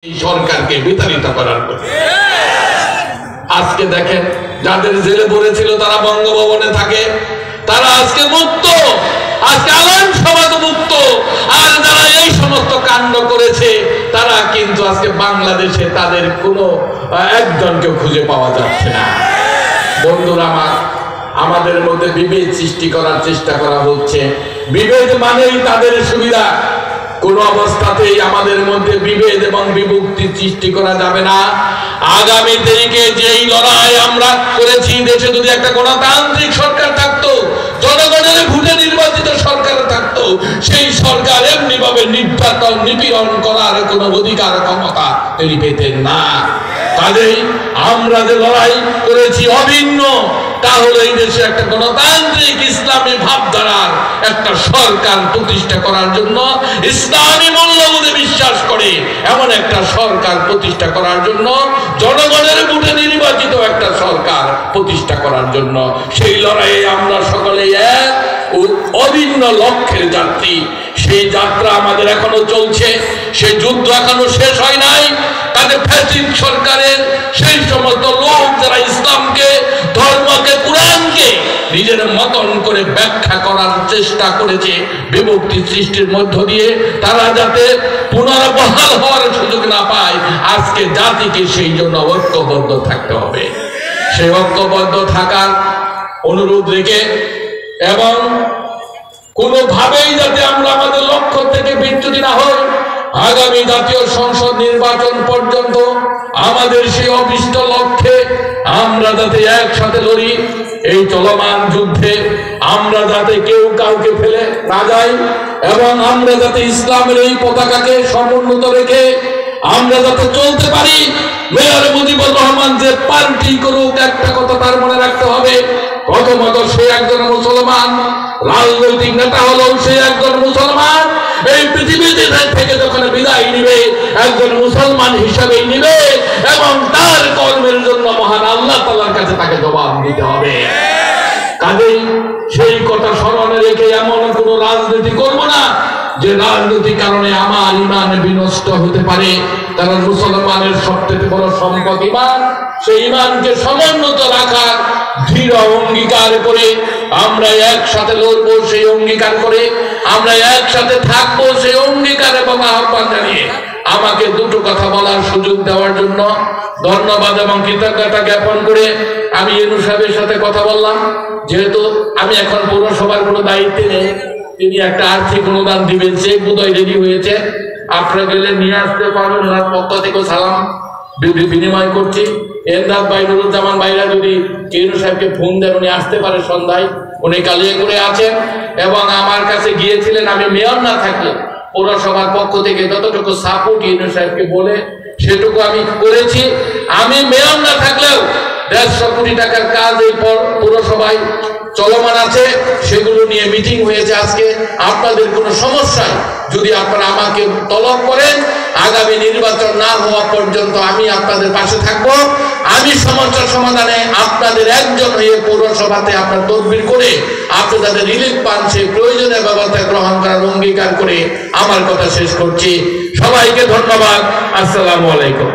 এই সরকারকে বিতাড়িত করার জন্য। আজকে দেখেন যাদের জেলে পড়েছিল তারা বঙ্গভবনে থাকে, তারা আজকে মুক্ত, আজকে আলেম সমাজ মুক্ত। আর যারা এই সমস্ত কাণ্ড করেছে তারা কিন্তু আজকে বাংলাদেশে তাদের কোনো একজনকে খুঁজে পাওয়া যাচ্ছে না। বন্ধুরা আমাদের মধ্যে বিভেদ সৃষ্টি করার চেষ্টা করা হচ্ছে। বিভেদ মানেই তাদের সুবিধা। কোন অবস্থাতেই আমাদের মধ্যে বিভেদ এবং বিভক্তি সৃষ্টি করা যাবে না। আগামী দিনে যেই লড়াই আমরা করেছি, দেশে যদি একটা গণতান্ত্রিক সরকার থাকতো, জনগণের ভোটে নির্বাচিত সরকার থাকতো, সেই সরকার এমনি ভাবে নির্যাতন নিপীড়ন করার কোন অধিকার ক্ষমতা তিনি পেতেন না। কাজেই আমরা যে লড়াই করেছি অভিন্ন, তাহলে এই দেশে একটা গণতান্ত্রিক ইসলামী ভাবধারার একটা সরকার প্রতিষ্ঠা করার জন্য, ইসলামী মূল্যবোধে বিশ্বাস করে এমন একটা সরকার প্রতিষ্ঠা করার জন্য, জনগণের ভোটে নির্বাচিত একটা সরকার প্রতিষ্ঠা করার জন্য। সেই লড়াইয়ে আমরা সকলে এক অভিন্ন লক্ষ্যের যাত্রী। সেই যাত্রা আমাদের এখনো চলছে, সেই যুদ্ধ এখনো শেষ হয় নাই। তাদের ফ্যাসিস্ট সরকারের সেই সমস্ত লোক যারা ইসলামকে, ধর্মকে, কোরআনকে নিজের মতন করে ব্যাখ্যা করার চেষ্টা করেছে বিভক্তি সৃষ্টির মধ্য দিয়ে, তারা যাতে পুনর্বহাল হওয়ার সুযোগ না পায়, আজকে জাতিকে সেই জন্য ঐক্যবদ্ধ থাকতে হবে। সেই ঐক্যবদ্ধ থাকার অনুরোধ রেখে এবং কোনোভাবেই যাতে আমরা আমাদের লক্ষ্য থেকে বিচ্যুতি না হই, আগামী জাতীয় সংসদ নির্বাচন পর্যন্ত আমাদের সেই অভিষ্ট লক্ষ্যে আমরা যাতে একসাথে লড়ি। এই চলমান যুদ্ধে আমরা যাতে কেউ কাউকে ফেলে না যাই এবং আমরা যাতে ইসলামের এই পতাকাকে সমুন্নত রেখে আমরা যাতে চলতে পারি। মেয়র মুজিবুর রহমান যে পার্টি করুক, একটা কথা তার মনে রাখতে হবে, প্রথমত সে একজন মুসলমান, রাজনৈতিক নেতা হলেও সে একজন মুসলমান। এই পৃথিবীতে থেকে যখন বিদায় নিবে, একজন মুসলমান হিসাবেই নিবে এবং তার কর্মের জন্য মহান আল্লাহ তাআলার কাছে তাকে জবাব দিতে হবে। কাজেই সেই কথা স্মরণে রেখে এমন কোন রাজনীতি করব না যে রাজনৈতিক কারণে আমার ঈমান বিনষ্ট হতে পারে। কারণ মুসলমানের সবচেয়ে বড় সম্পদ ঈমান। সেই ঈমানকে সমুন্নত রাখার দৃঢ় অঙ্গীকার করে আমরা একসাথে লড়বো, সেই অঙ্গীকার করে আমরা একসাথে থাকবো, সেই অঙ্গীকার এবং আহ্বান জানিয়ে আমাকে দুটো কথা বলার সুযোগ দেওয়ার জন্য ধন্যবাদ এবং কৃতজ্ঞতা জ্ঞাপন করে আমি ইউনূস সাহেবের সাথে কথা বললাম। যেহেতু আমি এখন পৌরসভার কোনো দায়িত্বে নেই, তিনি একটা আর্থিক অনুদান দিবেন, চেক বোধহয় রেডি হয়েছে, আপনারা গেলে নিয়ে আসতে পারবেন। ওনার পক্ষ থেকে সালাম বিনিময় করছি। এরদাদ ভাই, নুরুজ্জামান ভাইরা যদি ইউনূস সাহেবকে ফোন দেন, উনি আসতে পারে সন্ধ্যায়। উনি কালিয়াকুড়ে আছেন এবং আমার কাছে গিয়েছিলেন। আমি মেয়র না থাকলে পৌরসভার পক্ষ থেকে যতটুকু সাপোর্ট ইউনূস সাহেবকে বলে সেটুকু আমি করেছি। আমি মেয়র না থাকলেও 150 কোটি টাকার কাজ এই পৌরসভায় চলমান আছে, সেগুলো নিয়ে মিটিং হয়েছে আজকে। আপনাদের কোনো সমস্যায় যদি আপনারা আমাকে তলব করেন, আগামী নির্বাচন না হওয়া পর্যন্ত আমি আপনাদের পাশে থাকব। আমি সমস্যার সমাধানে আপনাদের একজন হয়ে পৌরসভাতে আপনার তদবির করে আপনি যাদের রিলিফ পান সেই প্রয়োজনীয় ব্যবস্থা গ্রহণ করার অঙ্গীকার করে আমার কথা শেষ করছি। সবাইকে ধন্যবাদ। আসসালামু আলাইকুম।